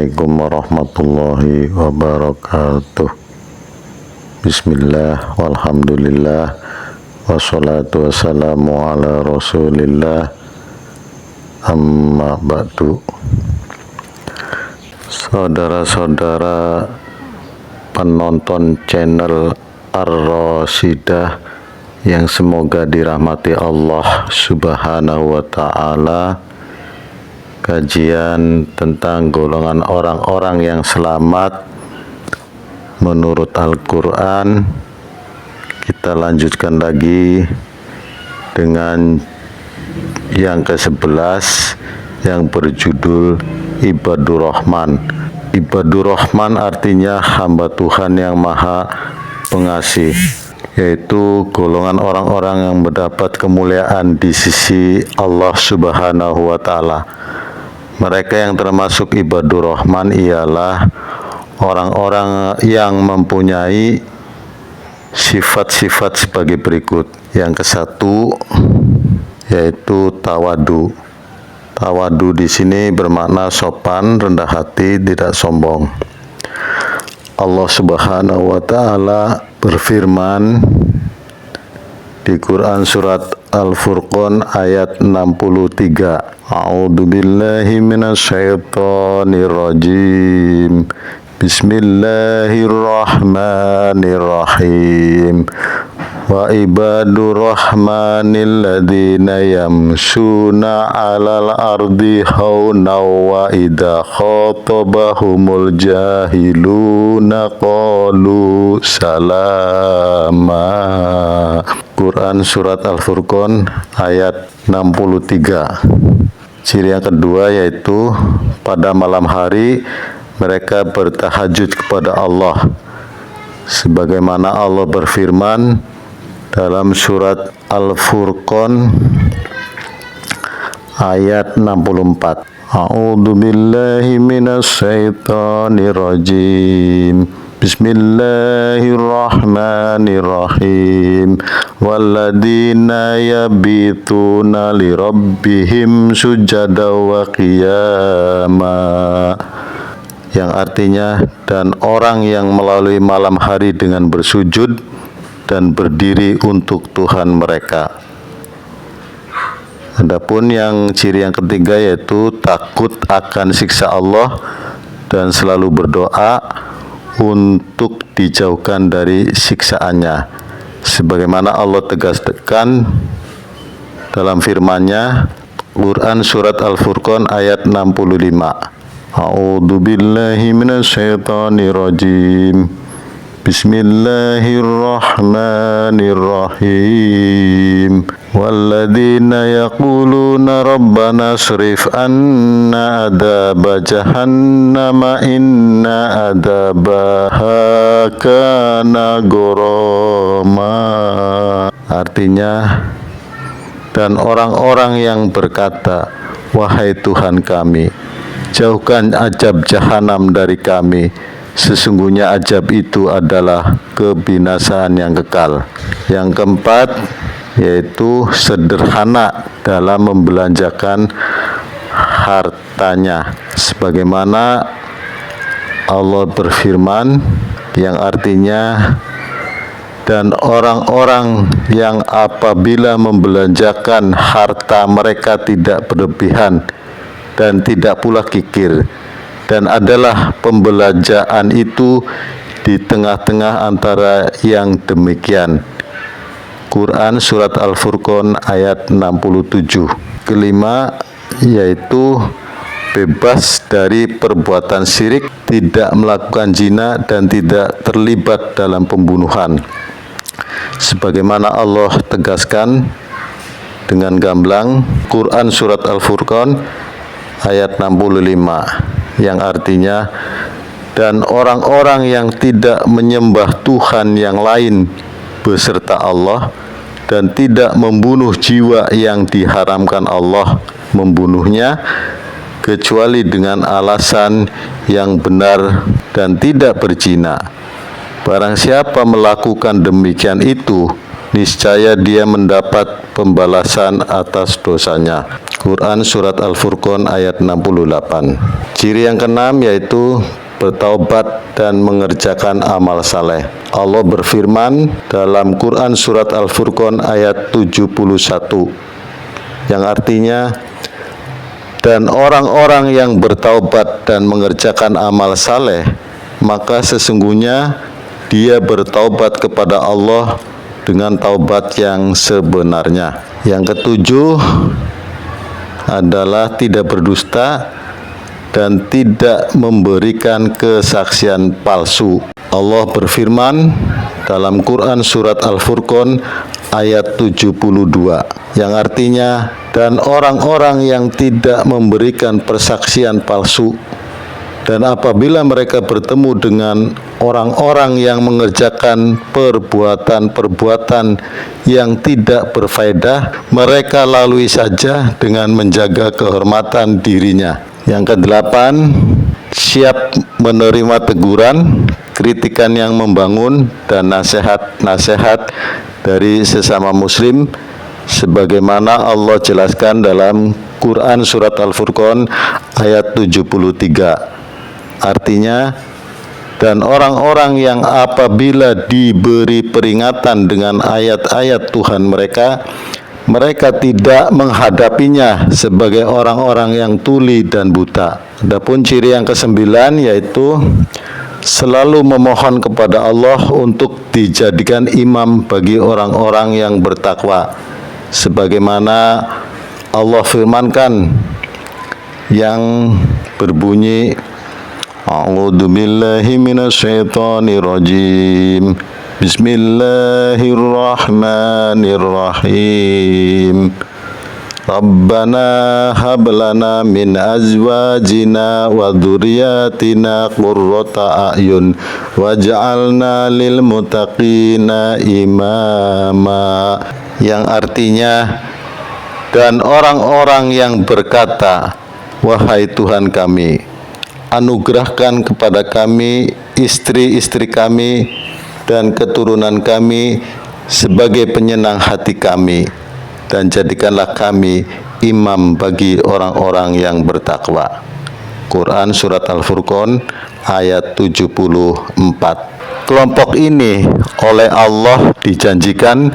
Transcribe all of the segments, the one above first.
Assalamualaikum warahmatullahi wabarakatuh. Bismillah, walhamdulillah, wassalatu wassalamu ala rasulillah, amma ba'du. Saudara-saudara penonton channel Ar-Rasyidah yang semoga dirahmati Allah Subhanahu wa ta'ala, kajian tentang golongan orang-orang yang selamat menurut Al-Quran. Kita lanjutkan lagi dengan yang ke-11 yang berjudul Ibadur Rahman. Ibadur Rahman artinya hamba Tuhan yang maha pengasih, yaitu golongan orang-orang yang mendapat kemuliaan di sisi Allah Subhanahu wa ta'ala. Mereka yang termasuk Ibadur Rahman ialah orang-orang yang mempunyai sifat-sifat sebagai berikut. Yang ke-1 yaitu tawadu. Tawadu di sini bermakna sopan, rendah hati, tidak sombong. Allah Subhanahu wa ta'ala berfirman di Quran surat Al-Furqan ayat 63. A'udzu billahi minasyaitonir rajim. Bismillahirrahmanirrahim. Wa ibadur rahmanil ladzina yamshuna 'alal ardi hauna wa idza khatabahumul jahiluna qalu salama. Quran surat Al-Furqan ayat 63. Ciri yang kedua yaitu pada malam hari mereka bertahajud kepada Allah, sebagaimana Allah berfirman dalam surat Al-Furqan ayat 64. A'udzu billahi minasyaitonir rajim. Bismillahirrahmanirrahim. Walladzina yabituna lirabbihim sujada wa qiyama. Yang artinya, dan orang yang melalui malam hari dengan bersujud dan berdiri untuk Tuhan mereka. Adapun yang ciri yang ketiga yaitu takut akan siksa Allah dan selalu berdoa untuk dijauhkan dari siksaannya, sebagaimana Allah tegaskan dalam firman-Nya Quran surat Al-Furqan ayat 65. A'udzu billahi minasyaitonir rajim. Bismillahirrahmanirrahim. Walladzina yaquluna rabbana srif anna adzaba jahannama inna adzabaha kana ghorama. Artinya, dan orang-orang yang berkata, wahai Tuhan kami, jauhkan azab jahanam dari kami, sesungguhnya azab itu adalah kebinasaan yang kekal. Yang keempat yaitu sederhana dalam membelanjakan hartanya, sebagaimana Allah berfirman yang artinya, dan orang-orang yang apabila membelanjakan harta mereka tidak berlebihan dan tidak pula kikir, dan adalah pembelanjaan itu di tengah-tengah antara yang demikian. Quran surat Al-Furqan ayat 67. Kelima yaitu bebas dari perbuatan syirik, tidak melakukan zina dan tidak terlibat dalam pembunuhan, sebagaimana Allah tegaskan dengan gamblang Quran surat Al-Furqan ayat 65, yang artinya, dan orang-orang yang tidak menyembah Tuhan yang lain beserta Allah dan tidak membunuh jiwa yang diharamkan Allah membunuhnya kecuali dengan alasan yang benar dan tidak berzina. Barang siapa melakukan demikian itu, niscaya dia mendapat pembalasan atas dosanya. Quran Surat Al-Furqan ayat 68. Ciri yang keenam yaitu bertaubat dan mengerjakan amal saleh. Allah berfirman dalam Quran Surat Al-Furqan ayat 71 yang artinya, dan orang-orang yang bertaubat dan mengerjakan amal saleh, maka sesungguhnya dia bertaubat kepada Allah dengan taubat yang sebenarnya. Yang ketujuh adalah tidak berdusta dan tidak memberikan kesaksian palsu. Allah berfirman dalam Quran Surat Al-Furqan ayat 72 yang artinya, dan orang-orang yang tidak memberikan persaksian palsu, dan apabila mereka bertemu dengan orang-orang yang mengerjakan perbuatan-perbuatan yang tidak berfaedah, mereka lalui saja dengan menjaga kehormatan dirinya. Yang kedelapan, siap menerima teguran, kritikan yang membangun, dan nasihat-nasihat dari sesama muslim, sebagaimana Allah jelaskan dalam Quran Surat Al-Furqan ayat 73. Artinya, dan orang-orang yang apabila diberi peringatan dengan ayat-ayat Tuhan mereka, mereka tidak menghadapinya sebagai orang-orang yang tuli dan buta. Adapun ciri yang kesembilan yaitu selalu memohon kepada Allah untuk dijadikan imam bagi orang-orang yang bertakwa, sebagaimana Allah firmankan yang berbunyi, A'udzu billahi minasyaitonir rajim. Bismillahirrahmanirrahim. Rabbana hab lana min azwajina wa dzurriyyatina qurrata a'yun waj'alna lil muttaqina imama. Yang artinya, dan orang-orang yang berkata, wahai Tuhan kami, anugerahkan kepada kami istri-istri kami dan keturunan kami sebagai penyenang hati kami, dan jadikanlah kami imam bagi orang-orang yang bertakwa. Quran Surat Al-Furqan ayat 74. Kelompok ini oleh Allah dijanjikan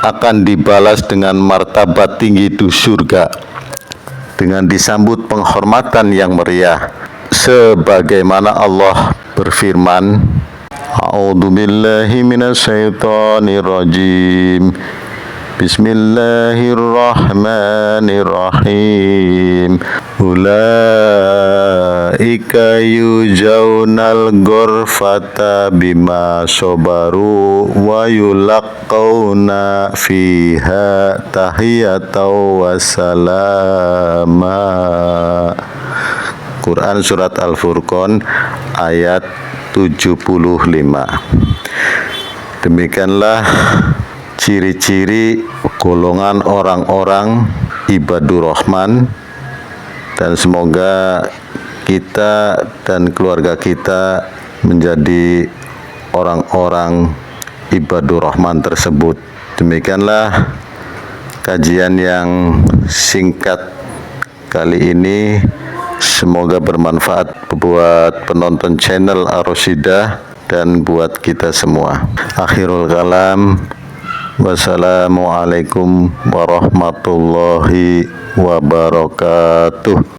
akan dibalas dengan martabat tinggi di surga, dengan disambut penghormatan yang meriah, sebagaimana Allah berfirman, A'udzu billahi minasyaitonir rajim. Bismillahirrahmanirrahim. Ulaika yujaunal ghurfata bima sabaru wa yulaqauna fiha tahiyatan wa salama. Quran Surat Al-Furqan ayat 75. Demikianlah ciri-ciri golongan orang-orang ibadur rahman, dan semoga kita dan keluarga kita menjadi orang-orang ibadur rahman tersebut. Demikianlah kajian yang singkat kali ini, semoga bermanfaat buat penonton channel Ar-Rasyidah dan buat kita semua. Akhirul kalam, wassalamualaikum warahmatullahi wabarakatuh.